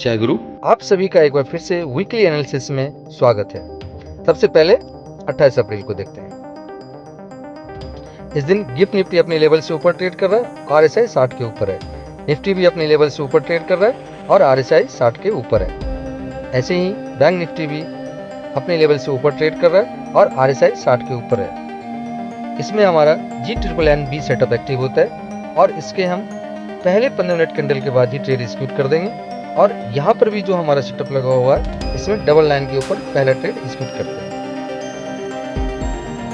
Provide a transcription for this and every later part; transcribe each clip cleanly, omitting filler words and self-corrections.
जय गुरु। आप सभी का एक बार फिर से वीकली एनालिसिस में स्वागत है। सबसे पहले 28 अप्रैल को देखते हैं। इस दिन गिफ्ट निफ्टी अपने लेवल से ऊपर ट्रेड कर रहा है, आरएसआई 60 के ऊपर है। निफ्टी भी अपने लेवल से ऊपर ट्रेड कर रहा है और आरएसआई 60 के ऊपर है। ऐसे ही बैंक निफ्टी भी अपने लेवल से ऊपर ट्रेड कर रहा है और आरएसआई 60 के ऊपर है। इसमें हमारा GNNB सेटअप एक्टिव होता है और इसके हम पहले 15 मिनट कैंडल के बाद ही ट्रेड एग्जीक्यूट कर देंगे। और यहाँ पर भी जो हमारा सेटअप लगा हुआ है, इसमें डबल लाइन के ऊपर पहला ट्रेड एग्जीक्यूट करते हैं।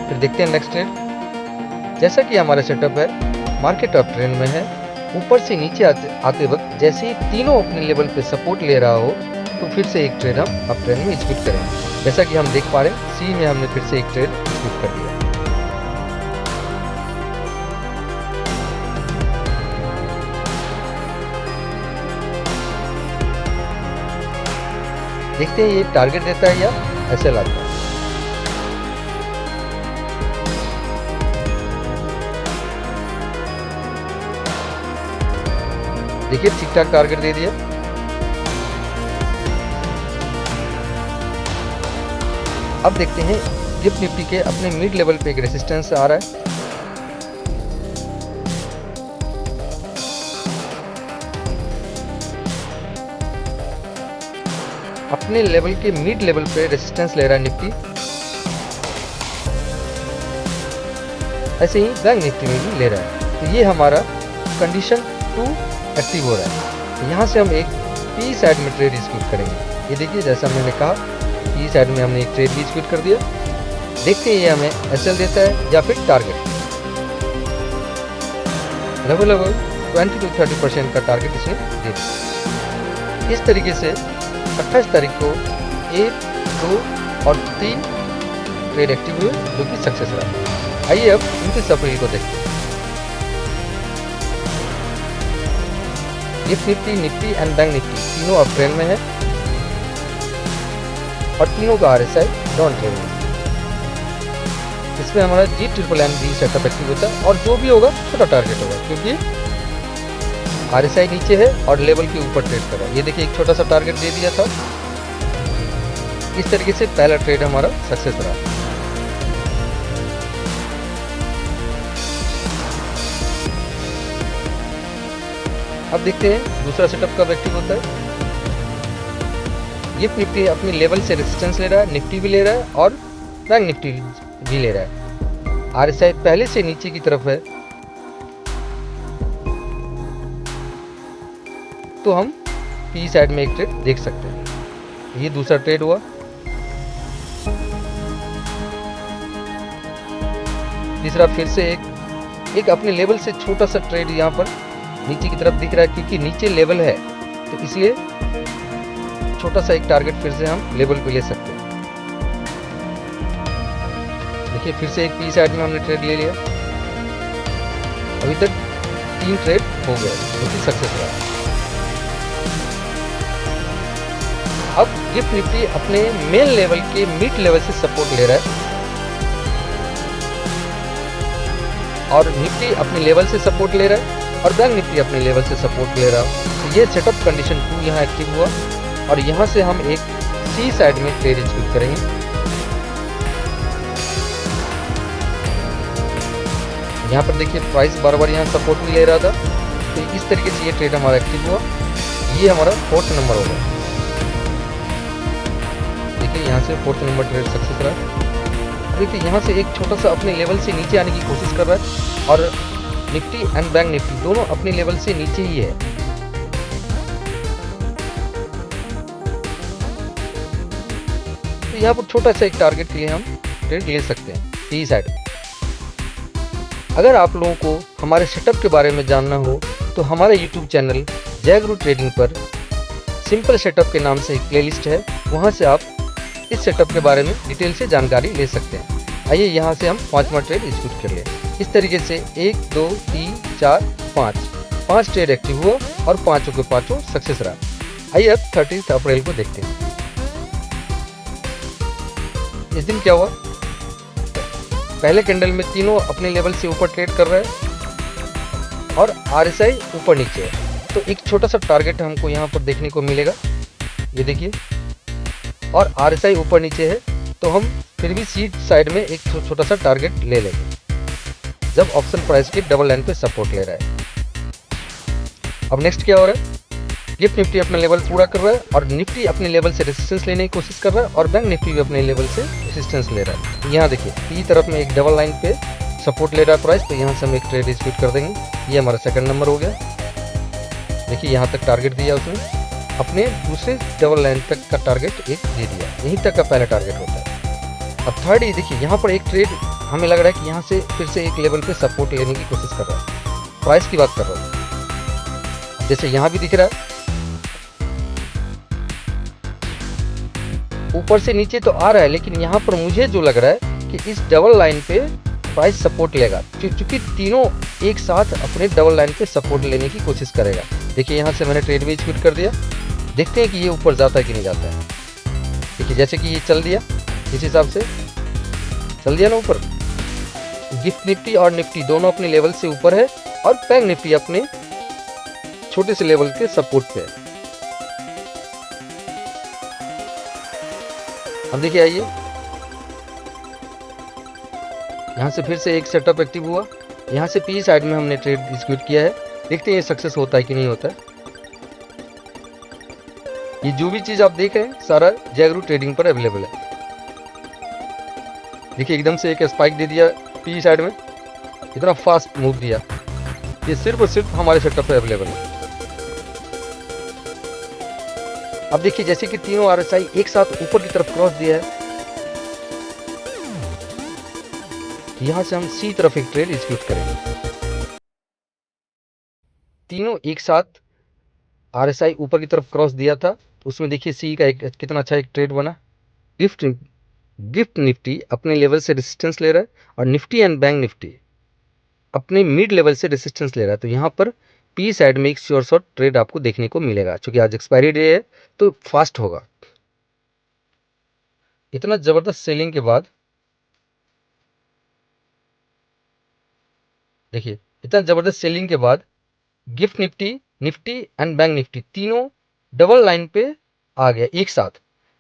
फिर देखते हैं नेक्स्ट ट्रेड। जैसा कि हमारा सेटअप है, मार्केट अप ट्रेंड में है। ऊपर से नीचे आते वक्त जैसे ही तीनों अपने लेवल पे सपोर्ट ले रहा हो, तो फिर से एक ट्रेड हम अप ट्रेंड में एग्जीक्यूट करेंगे। जैसा कि हम देख पा रहे हैं, सी में हमने फिर से एक ट्रेड एग्जीक्यूट कर दिया। देखते हैं ये टारगेट देता है या ऐसे आता है। देखिए ठीक ठाक टारगेट दे दिया। अब देखते हैं गिफ्ट निफ्टी के अपने मिड लेवल पे एक रेजिस्टेंस आ रहा है। अपने लेवल के मिड लेवल पे रेजिस्टेंस ले रहा है निफ्टी। ऐसे ही बैंक निफ्टी में भी ले रहा है। तो ये हमारा कंडीशन 2 एक्टिव हो रहा है। यहाँ से हम एक पी साइड में ट्रेड एग्जीक्यूट करेंगे। ये देखिए जैसा मैंने कहा, पी साइड में हमने एक ट्रेड भी एग्जीक्यूट कर दिया। देखते हैं ये हमें एसएल देता है या फिर टारगेट। लगभग 20 to 30% का टारगेट इसने दे दिया। इस तरीके से 28 तारीख को 1, 2 और 3 ट्रेड एक्टिव हुए, जो कि सक्सेस रहा। आइए अब 29 अप्रैल को देखते हैं। Gift Nifty, Nifty and bank Nifty तीनों अप ट्रेंड में है और तीनों का आरएसआई डाउन ट्रेंड में। इसमें हमारा GNNB सेटअप एक्टिव होता है और जो भी होगा छोटा टारगेट होगा, क्योंकि आरएसआई नीचे है और लेवल के ऊपर ट्रेड कर रहा है। ये देखिए एक छोटा सा टारगेट दे दिया था। इस तरीके से पहला ट्रेड हमारा सक्सेस रहा। अब देखते हैं दूसरा सेटअप कब एक्टिव होता है। ये निफ्टी अपनी लेवल से रेजिस्टेंस ले रहा है, निफ्टी भी ले रहा है और बैंक निफ्टी भी ले रहा है। आरएसआई पहले से नीचे की तरफ है, तो हम पी साइड में एक ट्रेड देख सकते हैं। ये दूसरा ट्रेड हुआ। तीसरा फिर से एक अपने लेवल से छोटा सा ट्रेड यहाँ पर नीचे की तरफ दिख रहा है, क्योंकि नीचे लेवल है, तो इसलिए छोटा सा एक टारगेट फिर से हम लेवल पे ले सकते हैं। देखिए फिर से एक पी साइड में हमने ट्रेड ले लिया। अभी तक 3 ट्रेड हो गए, जो कि सक्सेस रहा। अब गिफ्ट निफ्टी अपने मेन लेवल के मिड लेवल से सपोर्ट ले रहा है और निफ्टी अपने लेवल से सपोर्ट ले रहा है और बैंक निफ्टी अपने लेवल से सपोर्ट ले रहा है। तो ये सेटअप कंडीशन 2 यहाँ एक्टिव हुआ और यहाँ से हम एक सी साइड में ट्रेड एग्जीक्यूट करेंगे। यहाँ पर देखिए प्राइस बार बार यहाँ सपोर्ट भी ले रहा था, तो इस तरीके से ये ट्रेड हमारा एक्टिव हुआ। ये हमारा 4th नंबर होगा। देखिए यहाँ से 4th नंबर ट्रेड सक्सेस रहा। देखिए यहाँ से एक छोटा सा अपने लेवल से नीचे आने की कोशिश कर रहा है और निफ्टी एंड बैंक निफ्टी दोनों अपने लेवल से नीचे ही है। तो यहाँ पर छोटा सा एक टारगेट के लिए हम ट्रेड ले सकते हैं पी साइड। अगर आप लोगों को हमारे सेटअप के बारे में जानना हो, तो हमारे YouTube चैनल जय गुरु ट्रेडिंग पर सिंपल सेटअप के नाम से एक प्लेलिस्ट है, वहाँ से आप इस सेटअप के बारे में डिटेल से जानकारी ले सकते हैं। आइए यहाँ से हम 5वां ट्रेड एग्जीक्यूट कर लें। इस तरीके से 1, 2, 3, 4, 5 ट्रेड एक्टिव हुआ और 5 के 5 सक्सेस रहा। आइए अब 30 अप्रैल को देखते हैं। इस दिन क्या हुआ, पहले कैंडल में तीनों अपने लेवल से ऊपर ट्रेड कर रहे हैं और आरएसआई ऊपर नीचे है। तो एक छोटा सा टारगेट हमको यहाँ पर देखने को मिलेगा, ये देखिए, और RSI ऊपर नीचे है, तो हम फिर भी सी साइड में एक छोटा सा टारगेट ले लेंगे जब ऑप्शन प्राइस की डबल लाइन पे सपोर्ट ले रहा है। अब नेक्स्ट क्या हो रहा है, गिफ्ट निफ्टी अपना लेवल पूरा कर रहा है और निफ्टी अपने लेवल से रेजिस्टेंस लेने की कोशिश कर रहा है और बैंक निफ्टी भी अपने लेवल से रेजिस्टेंस ले रहा है। यहाँ देखिए पी तरफ में एक डबल लाइन पे सपोर्ट ले रहा है प्राइस, तो यहाँ से हम एक ट्रेड एग्जीक्यूट कर देंगे। ये हमारा सेकंड नंबर हो गया। देखिए यहाँ तक टारगेट दिया उसने, अपने दूसरे डबल लाइन तक का टारगेट एक दे दिया, यहीं तक का पहला टारगेट होता है। अब थर्ड ही देखिए यहाँ पर एक ट्रेड हमें लग रहा है कि यहाँ से फिर से एक लेवल पे सपोर्ट लेने की कोशिश कर रहा है, प्राइस की बात कर रहा हूँ। जैसे यहाँ भी दिख रहा है ऊपर से नीचे तो आ रहा है, लेकिन यहाँ पर मुझे जो लग रहा है कि इस डबल लाइन पे प्राइस सपोर्ट लेगा, क्योंकि तीनों एक साथ अपने डबल लाइन पे सपोर्ट लेने की कोशिश करेगा। देखिए यहाँ से मैंने ट्रेड भी एग्जीक्यूट कर दिया, देखते हैं कि ये ऊपर जाता है कि नहीं जाता है। देखिए जैसे कि ये चल दिया, इस हिसाब से चल दिया ना ऊपर। गिफ्ट निफ्टी और निफ्टी दोनों अपने लेवल से ऊपर है और बैंक निफ्टी अपने छोटे से लेवल के सपोर्ट पे है। अब देखिए आइए, यहाँ से फिर से एक सेटअप एक्टिव हुआ, यहाँ से पी साइड में हमने ट्रेड एग्जीक्यूट किया है, देखते हैं ये सक्सेस होता है कि नहीं होता है। ये जो भी चीज आप देख रहे हैं सारा जयगुरु ट्रेडिंग पर अवेलेबल है। देखिए एकदम से एक स्पाइक दे दिया पी साइड में, इतना फास्ट मूव दिया, ये सिर्फ और सिर्फ हमारे सेटअप पे अवेलेबल है। अब देखिए जैसे कि तीनों RSI एक साथ ऊपर की तरफ क्रॉस दिया है, यहां से हम सी तरफ एक ट्रेड एग्जीक्यूट करेंगे। तीनों एक साथ RSI ऊपर की तरफ क्रॉस दिया था, उसमें देखिए सी का एक कितना अच्छा एक ट्रेड बना। गिफ्ट निफ्टी अपने लेवल से रेजिस्टेंस ले रहा है और निफ्टी एंड बैंक निफ्टी अपने मिड लेवल से रेजिस्टेंस ले रहा है, तो यहाँ पर पी साइड में एक श्योर शॉट ट्रेड आपको देखने को मिलेगा। क्योंकि आज एक्सपायरी डे है तो फास्ट होगा। इतना जबरदस्त सेलिंग के बाद देखिए, इतना जबरदस्त सेलिंग के बाद gift Nifty, Nifty and bank Nifty तीनों डबल लाइन पे आ गया एक साथ,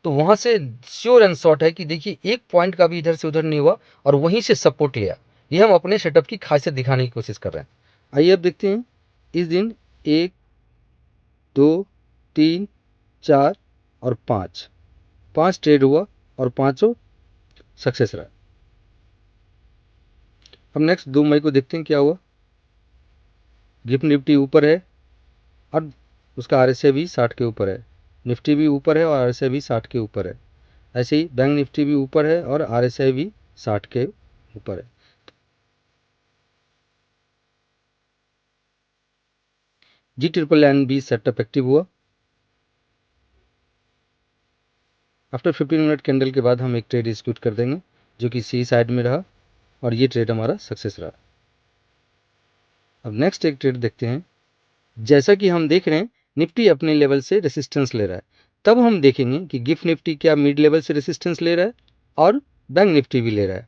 तो वहां से श्योर एंड शॉर्ट है कि देखिए एक पॉइंट का भी इधर से उधर नहीं हुआ और वहीं से सपोर्ट लिया। ये हम अपने सेटअप की खासियत दिखाने की कोशिश कर रहे हैं। आइए अब देखते हैं इस दिन 1 2 3 4 और 5 ट्रेड हुआ और पांचों सक्सेस रहा। अब नेक्स्ट 2 मई को देखते हैं क्या हुआ। गिफ्ट निफ्टी ऊपर है और उसका RSI भी 60 के ऊपर है, निफ्टी भी ऊपर है और RSI भी 60 के ऊपर है। ऐसे ही बैंक निफ्टी भी ऊपर है और RSI भी 60 के ऊपर है। GNB सेटअप एक्टिव हुआ। आफ्टर 15 मिनट कैंडल के बाद हम एक ट्रेड एग्जीक्यूट कर देंगे जो कि सी साइड में रहा और ये ट्रेड हमारा सक्सेस रहा। अब नेक्स्ट एक ट्रेड देखते हैं। जैसा कि हम देख रहे हैं निफ्टी अपने लेवल से रेजिस्टेंस ले रहा है, तब हम देखेंगे कि गिफ्ट निफ्टी क्या मिड लेवल से रेजिस्टेंस ले रहा है और बैंक निफ्टी भी ले रहा है।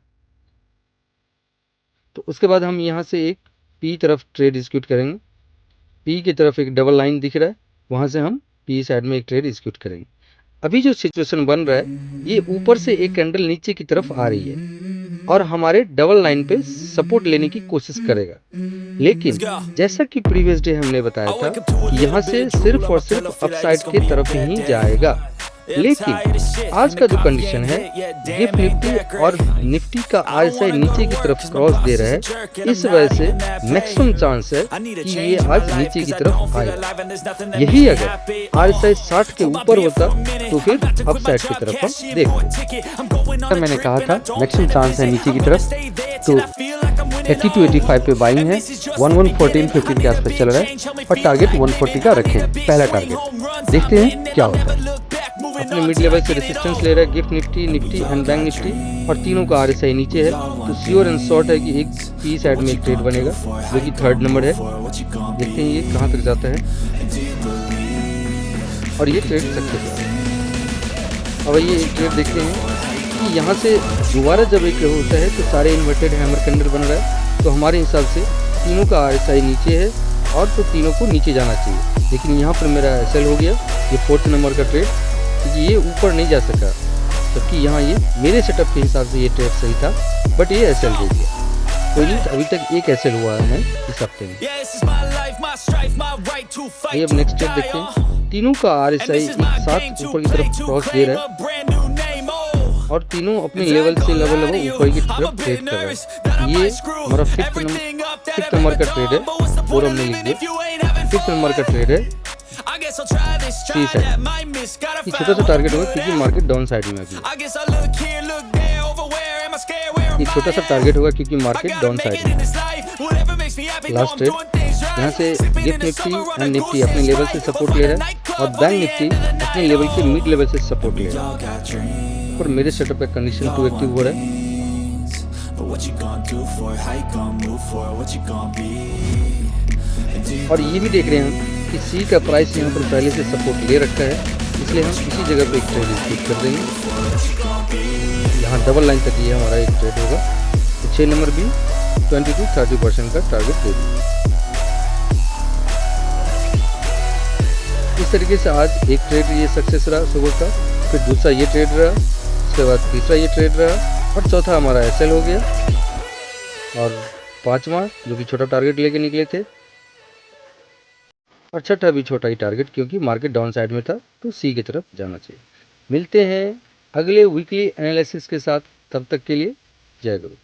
तो उसके बाद हम यहाँ से एक पी तरफ ट्रेड एग्जीक्यूट करेंगे। पी की तरफ एक डबल लाइन दिख रहा है, वहाँ से हम पी साइड में एक ट्रेड एग्जीक्यूट करेंगे। अभी जो सिचुएशन बन रहा है ये ऊपर से एक कैंडल नीचे की तरफ आ रही है और हमारे डबल लाइन पे सपोर्ट लेने की कोशिश करेगा, लेकिन जैसा कि प्रीवियस डे हमने बताया था कि यहाँ से सिर्फ और सिर्फ अपसाइड की तरफ ही जाएगा। लेकिन आज का जो कंडीशन है गिफ्ट निफ्टी और निफ्टी का RSI नीचे की तरफ क्रॉस दे रहा है, इस वजह से मैक्सिमम चांस है कि ये आज नीचे की तरफ आएगा। यही अगर RSI 60 के ऊपर होता तो फिर अपसाइड की तरफ हम देखते। मैंने कहा था मैक्सिमम चांस है नीचे की तरफ, तो 80 to 85 पे बाइंग है, 1114-15 के आसपास चल रहा है और टारगेट 140 का रखें पहला टारगेट। देखते हैं क्या होता है। अपने मिड लेवल से रेजिस्टेंस ले रहा है gift Nifty, Nifty and bank Nifty और तीनों का RSI नीचे है, तो श्योर एंड शॉर्ट है कि एक पी साइड में एक ट्रेड बनेगा जो कि थर्ड नंबर है। देखते हैं ये कहाँ तक जाता है और ये ट्रेड सक्सेस है। अब ये एक ट्रेड देखते हैं कि यहाँ से दोबारा जब एक होता है तो सारे इन्वर्टेड हैमर कैंडल बन रहा है, तो हमारे हिसाब से तीनों का RSI नीचे है और तो तीनों को नीचे जाना चाहिए। लेकिन यहाँ पर मेरा एसएल हो गया, ये 4th नंबर का ट्रेड, क्योंकि ये ऊपर नहीं जा सका, जबकि यहाँ ये मेरे सेटअप के हिसाब से ये ट्रेड सही था, बट ये एसएल दे दिया। कोई नहीं, अभी तक एक एसएल हुआ है मैं इस हफ्ते में। आइए अब नेक्स्ट ट्रेड देखते हैं। तीनों का आरएसआई एक साथ ऊपर की तरफ क्रॉस दे रहा है और तीनों अपने लेवल से लेवल ऊपर की तरफ ट्रेड कर रहे हैं। ये हमारा 5th नंबर का ट्रेड है, और हमने लिख दिया 5th नंबर का ट्रेड है। ठीक है, ये छोटा सा टारगेट होगा क्योंकि मार्केट डाउन साइड में अभी, ये छोटा सा टारगेट होगा क्योंकि मार्केट डाउन साइड में। लास्ट ट्रेड, यहाँ से गिफ्ट निफ्टी एंड निफ्टी अपने लेवल से सपोर्ट ले रहा है और बैंक निफ्टी अपने लेवल के मिड लेवल से सपोर्ट ले रहा है, और मेरे सेटअप का कंडीशन 2 एक्टिव हो रहा है। और ये भी देख रहे हैं हम कि सी का प्राइस यहाँ पर पहले से सपोर्ट ले रखा है, इसलिए हम इसी जगह पे एक ट्रेड स्किप कर देंगे। यहाँ डबल लाइन तक ये हमारा एक ट्रेड होगा, तो 6 नंबर भी 20 to 30% का टारगेट दे देंगे। इस तरीके से आज एक ट्रेड ये सक्सेस रहा सुबह का, फिर दूसरा ये ट्रेड रहा, उसके बाद तीसरा ये ट्रेड रहा, और चौथा हमारा एसएल हो गया, और 5वां जो कि छोटा टारगेट लेके निकले थे, और छठा भी छोटा ही टारगेट क्योंकि मार्केट डाउन साइड में था, तो सी की तरफ जाना चाहिए। मिलते हैं अगले वीकली एनालिसिस के साथ, तब तक के लिए जय गुरु।